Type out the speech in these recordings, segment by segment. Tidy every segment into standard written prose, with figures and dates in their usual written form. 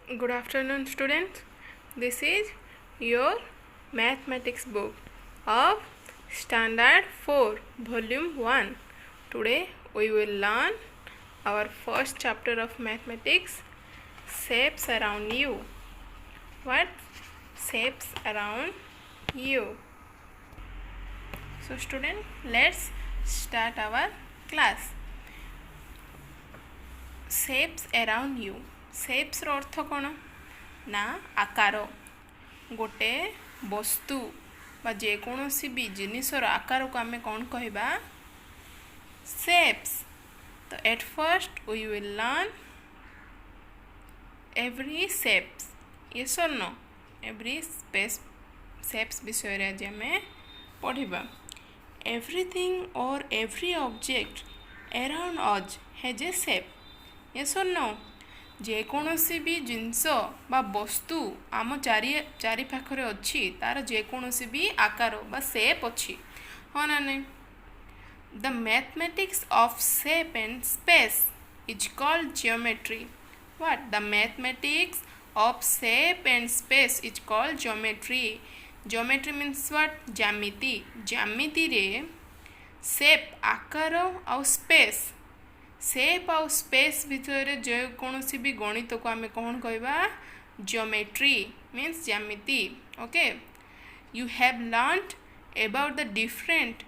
Good afternoon, students. This is your mathematics book of Standard 4, Volume 1. Today we will learn our first chapter of mathematics, shapes around you. What? Shapes around you. So, student, let's start our class. Shapes around you. Shapes रो अर्थ कौन ना आकार गोटे वस्तु बा जेकोसी भी जिनिसर आकार को आम कौन कहबा shapes. तो at first we will learn every shapes. yes or no? Every shapes विषय रे आज आम पढ़ा. एवरीथिंग और every object around us has a shape. yes or no? जेकोसी भी जिनस बा वस्तु आम चारि पाखरे अच्छी तार जेकोसी भी आकार बा शेप अच्छी हाँ ना नहीं. The mathematics of shape and space is called geometry. What? The mathematics of shape and space is called geometry. Geometry means what? ज्यामिति. ज्यामिति रे शेप आकार और स्पेस शेप आउ स्पेस भितर जेकोसी भी गणित को आम कौन कहवा जियोमेट्री मीन्स ज्यामिति. Okay, you have learned about the different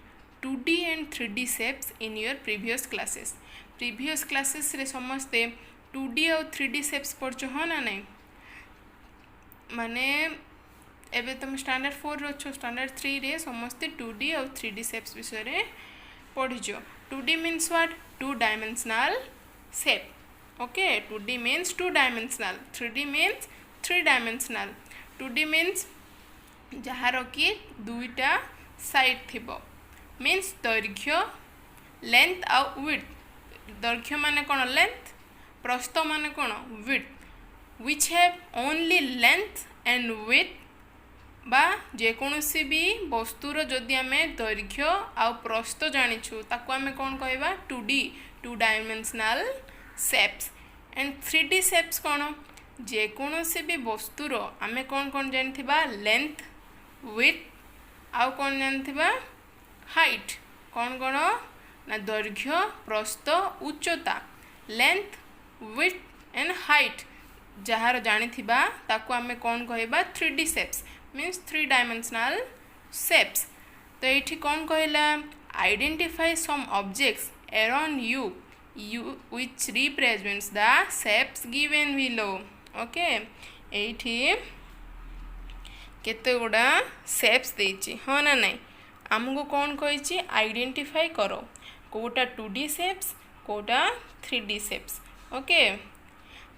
2D and 3D shapes in your previous classes. Previous classes रे समस्ते 2D और 3D शेप्स पढ़छ हाँ ना नहीं. माने एबे तुम स्टैंडर्ड 4 रो छो स्टैंडर्ड 3 रे समस्ते 2D और 3D शेप्स विषय रे पढ़िछ. 2D means what? 2-dimensional shape. Okay, 2D means 2-dimensional. 3D means 3-dimensional. 2D means जहाँ कि दुईटा साइड थिबो means दैर्घ्य लेंथ और width. दैर्घ्य माने कौन? लेंथ. प्रस्थ माने कौन? width. which have only length and width बा जेकोसी भी वस्तुर जदि आम दैर्घ्य आ प्रस्थ जानिछु ताको आम कौन कहवा 2D 2-dimensional shapes. And 3D shapes कौन? जेकोसी भी वस्तुर आम कौन कौन जानिथिबा लेंथ विड्थ आउ कौन जानिथिबा हाइट. कौन कौन ना दैर्घ्य प्रस्थ उच्चता लेंथ विड्थ एंड हाइट जार जानिथिबा ताको आम कौन कहबा 3D shapes means 3-dimensional shapes. तो ये कौन कहला identify some objects around you which represents the shapes given below. Okay, ये केते गुड़ा शेप्स देछि हाँ ना नहीं. आमको कौन कही आइडेंटिफाई करो कोटा 2D शेप्स कोटा 3D शेप्स. ओके,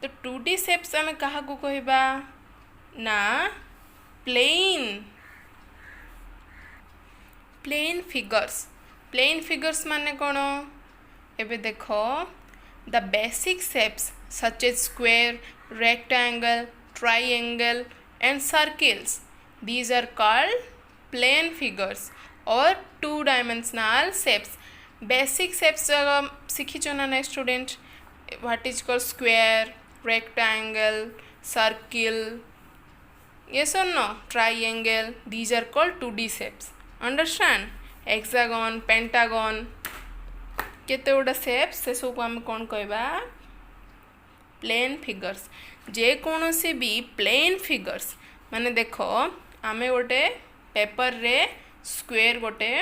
तो 2D शेप्स आम क्या कहबा ना प्लेन फिगर्स. प्लेन फिगर्स माने कौन? एबे देखो the basic shapes such as square rectangle triangle and circles these are called plane figures और 2-dimensional शेप्स. बेसिक शेप्स सीखीच ना ना student. What is called square rectangle circle. yes or no? Triangle. These are called 2D shapes. Understand? Hexagon pentagon केते गुड़ा shapes से सब आम कौन कहबा प्लेन फिगर्स. जे कोनोसी भी प्लेन फिगर्स माने देखो आमे गोटे पेपर रे स्क्वायर गोटे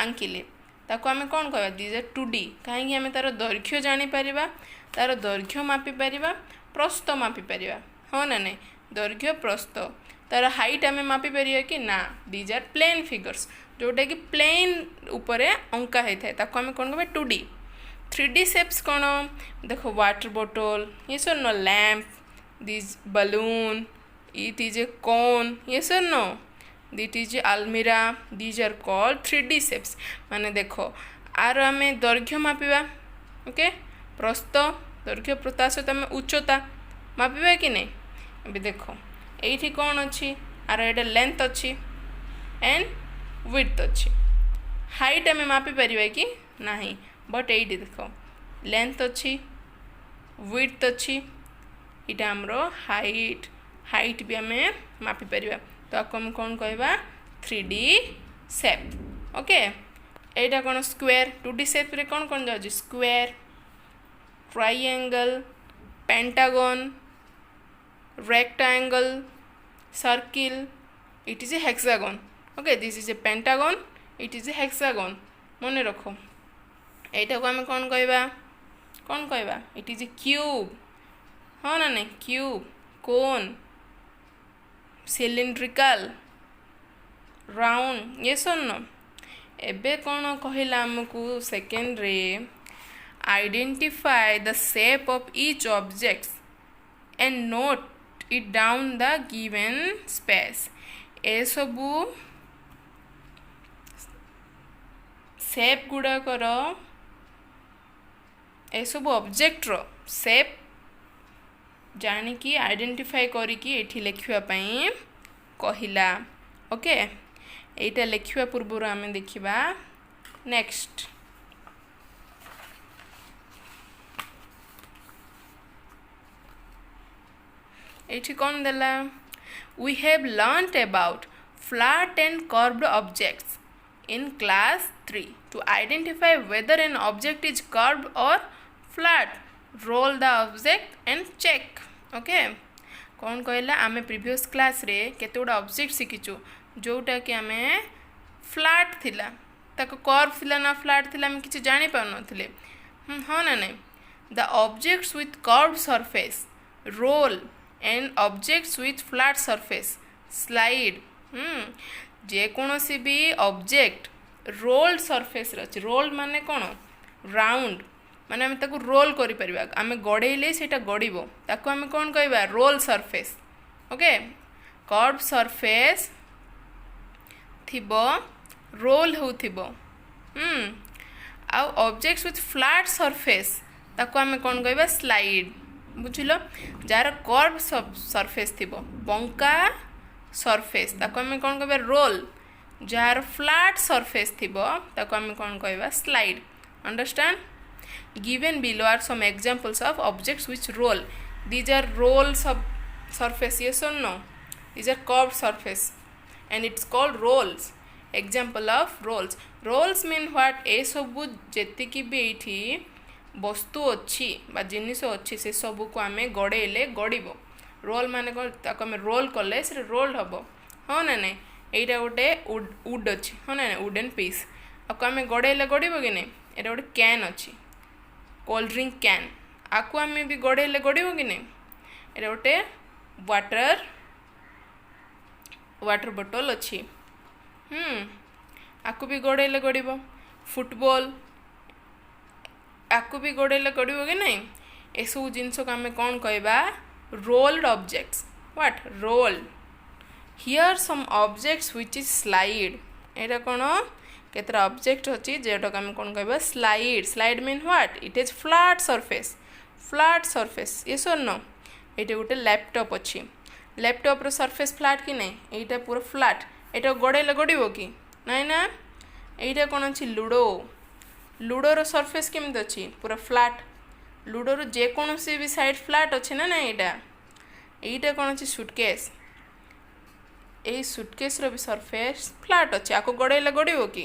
आंकिले ताको आमे कौन कहबा दीज आर 2D. कहीं आमे तार दैर्घ्य जानी परिबा तार दैर्घ्य मापी परिबा प्रस्थ मापी परिबा हाँ ना नहीं. दैर्घ्य प्रस्थ तार हाइट आम मापी पार कि ना. दीज आर प्लेन फिगर्स जोटा कि प्लेन उपरे अंका होता है ताको आम कौन कहबा 2D. 3D शेप्स कौन? देखो वाटर बोतल yes or no? Lamp this balloon it is a cone yes or no? This is अलमीरा. These are called 3D shapes. माने देखो आर आम दैर्घ्य मापिबा. ओके, प्रस्थ दैर्घ्य प्रता सहित आम उच्चता मापिबा कि नहीं. अभी देखो ये कौन अच्छी आर ये लेंथ अच्छी एंड विड्थ अच्छी. हाइट आम मापी पार कि नहीं बट ये देखो लेंथ अच्छी विड्थ अच्छी इटा हमरो हाइट भी आम मापी पारिबा तो आपको हम कौन कहबा 3D शेप ओके एटा कौन स्क्वायर 2D शेप रे कौन कौन जाउची square triangle pentagon rectangle circle it is a hexagon okay this is a pentagon it is a hexagon मने रखो एटा को हम कौन कहबा it is a cube हाँ ना नहीं cube cone cylindrical round yes or no एबे कौन कहला हमकू सेकेंड रे identify the shape of each object and note it down the given space ए सबू शेप गुड़ाकर ए सबू ऑब्जेक्ट रो शेप जानिकी आइडेंटिफाई करिकी एठी लिखिबा पई कहिला ओके एटा लिखिबा पूर्व आमे देखिबा नेक्स्ट एठी कौन देला we have learnt about flat and curved objects in class 3 to identify whether an object is curved or flat roll the object and check okay कौन कहला आमे प्रीवियस क्लास रे केतोडा ऑब्जेक्ट सिखिचु जोटा कि आमे फ्लैट थिला ताको कर्व थिला ना फ्लैट थिला हम किछि जानि पाउ नथिले हां ना नहीं the objects with curved surface roll and objects with flat surface slide जे कोनोसी भी ऑब्जेक्ट रोल्ड सरफेस रछि रोल माने कोन राउंड माने हम ताको रोल करि परिबा आमे गडेइले सेटा गडिबो ताको आमे कोन कहबा roll surface okay curve surface थिबो रोल होथिबो आ ऑब्जेक्ट्स विथ फ्लैट सरफेस ताको आमे कोन कहबा स्लाइड बुझिलो जार कर्व सरफेस थिबो बंका सरफेस ताको हम कोन कहबा रोल जार फ्लैट सरफेस थिबो ताको हम कोन कहबा slide understand given below are some examples of objects which roll these are roll surface yes or no these are curved surface and it's called rolls example of rolls mean what ए सब जेति की भी एठी वस्तु अच्छी बा जिनिस अच्छी से सबू को आम गड़ेले गड़ब रोल माने ताको आम रोल कले से रोल्ड हम हाँ ना नहीं एटा गोटे वुड अच्छी हाँ ना वुडन पीस आपको आम गड़ेले गड़ब कि नहीं एटा गोटे कैन अच्छी कोल्ड ड्रिंक कैन आपको आम भी गड़ेले गड़ब कि नहीं एटा गोटे वाटर बोतल अच्छी आपको भी गड़ेले गड़ब फुटबॉल आपको भी गड़ेले गड़ब कि नहीं ए सब जिनस को आम कौन कहबा rolled objects what rolled here some objects which is slide एटा कौन केतरा ऑब्जेक्ट अच्छी जेटा आम कौन कहबा slide mean what it is flat surface ये सर नो ये गोटे लैपटॉप अच्छी लैपटॉप रो सरफेस फ्लैट कि नहीं एटा पूरा फ्लैट एटा गड़ेले गड़ब कि नहीं ना एटा कौन अच्छी लुडोर सरफेस केमती अच्छी पूरा फ्लैट लुडोर जेकोसी भी साइड फ्लैट अच्छे ना यहाँ कौन अच्छी सुटकेस यही सुटकेस रो भी सरफेस फ्लैट अच्छे आपको गड़ेले गड़ब कि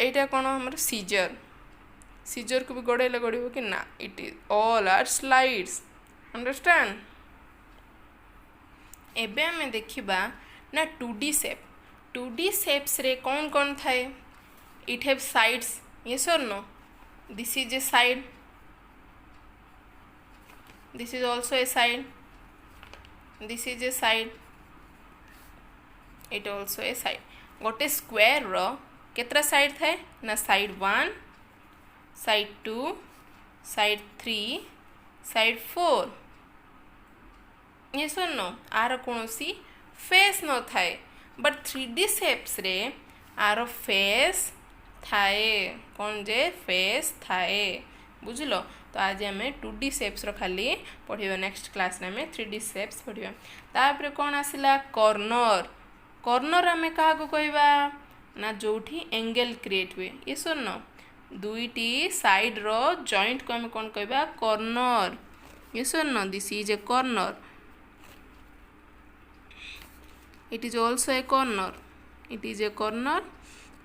यहाँ कौन आम सीजर को भी गड़ेले गड़ब कि ना it is all are slides understand एबे आमे देखिबा ना 2D शेप 2D शेप्स रे कौन कौन थाए it have sides yes or no this is a side this is also a side this is a side it also a side गोटे square रो केतरा साइड थाए ना side 1 side 2 side 3 side 4 yes or no आर कोनोसी face न थाए but 3D shapes रे आर फेस थाए कौन जे फेस थाए बुझलो तो आज आम 2D शेप्स रो खाली पढ़िबा नेक्स्ट क्लास रे आम 3D शेप्स पढ़िबा तापर कौन आसिला कॉर्नर आम क्या कहबा ना जोठी एंगल क्रिएट हुए ये सुन दुईटी साइड रो जॉइंट को आम कौन कहबा corner Yes or no? This is a corner. It is also a corner. It is a corner.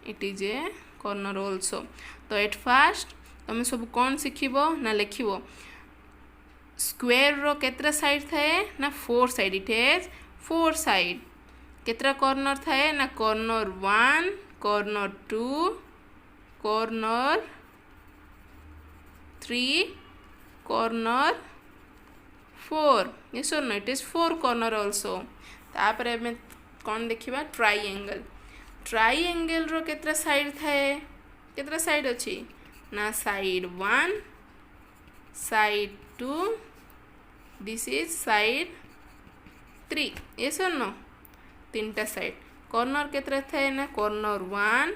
It is a corner also. तो एट फास्ट तुम सब कौन शिखब ना लिख स्क्वेर रो केतरा साइड थाए ना 4 साइड. It has 4 side. केतरा कॉर्नर थाए ना corner 1, corner 2, corner 3, corner 4. yes or no? It is 4 corner also. तापर हमें कौन देखिबा ट्राइएंगल. ट्राइएंगल रो केतरा साइड थाए केतरा साइड अछि ना side 1, side 2, this is side 3. yes or no? तीनटा साइड. कॉर्नर केतरा थाए ना corner 1,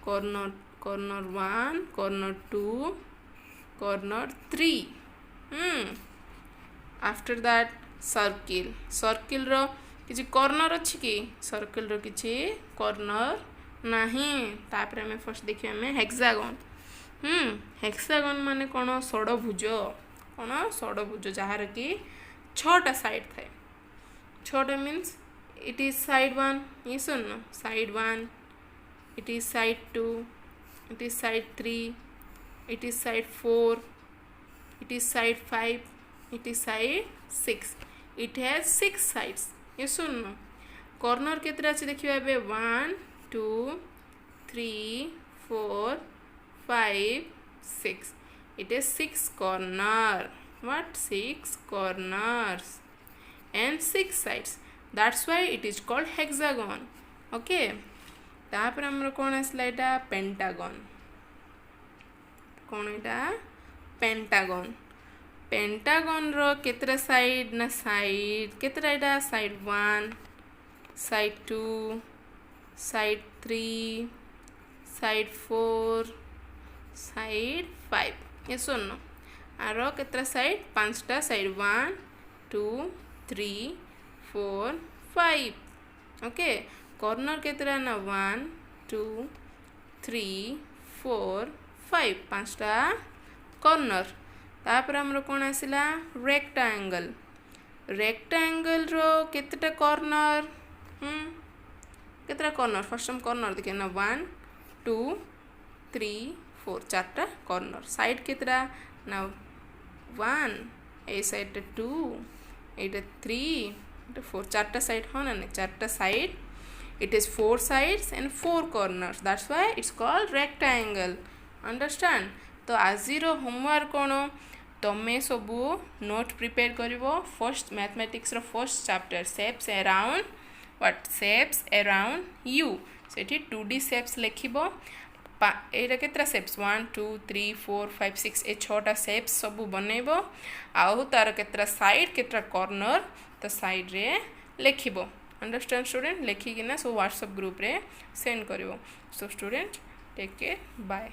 corner 1, corner 2, corner 3. After that circle. Circle रो किसी कॉर्नर अच्छी कि सर्किल रो किसी कॉर्नर नहीं. तापर हमें फर्स्ट देखिए हमें हेक्सागन. हेक्सागन माने कौन षडभुज. कौन षडभुज जार कि 6टा साइड थाए. 6टा means it is side 1. yes or no? Side 1, it is side 2, it is side 3, it is side 4, it is side 5, it is side 6. it has 6 sides. yes or no? Corner केतरा अच्छे देखिए एबे 1, 2, 3, 4, 5, 6. it is 6 corner. what? 6 corners and 6 sides. that's why it is called hexagon. okay. तापर हमर कौन आसला एटा pentagon. कौन एटा pentagon. Pentagon रो केतरा साइड ना side केतरा Etah side 1, side 2, side 3, side 4, side 5. yes or no? आरो केतरा साइड 5टा साइड 1, 2, 3, 4, 5. ओके. कॉर्नर केतरा ना 1, 2, 3, 4, 5. 5टा corner. तापर हमरो कौन आसिला रेक्टांगल. रेक्टांगल रो केतटा कॉर्नर. केतरा कॉर्नर. फर्स्ट हम कॉर्नर देखिए ना 1, 2, 3, 4. 4टा कॉर्नर. साइड केतरा ना 1, ए साइड 2, एटा 3, एटा 4. 4टा साइड हो ना 4टा side. it is 4 sides and 4 corners. that's why it's called rectangle. understand? तो आजिर होमवर्क कौन तुम्हें सबू नोट प्रिपेयर करिवो. फर्स्ट मैथमेटिक्स रो first chapter shapes around what shapes around you. सेठी 2D शेप्स लिखिबो. एटा केतरा शेप्स 1, 2, 3, 4, 5, 6 ए 6टा शेप्स सबू बनैबो. आउ तार केतरा साइड केतरा कॉर्नर तो साइड रे लिखिबो. Understand student. लिखिकिना सो व्हाट्सएप ग्रुप रे सेंड करिवो. So student take care. Bye.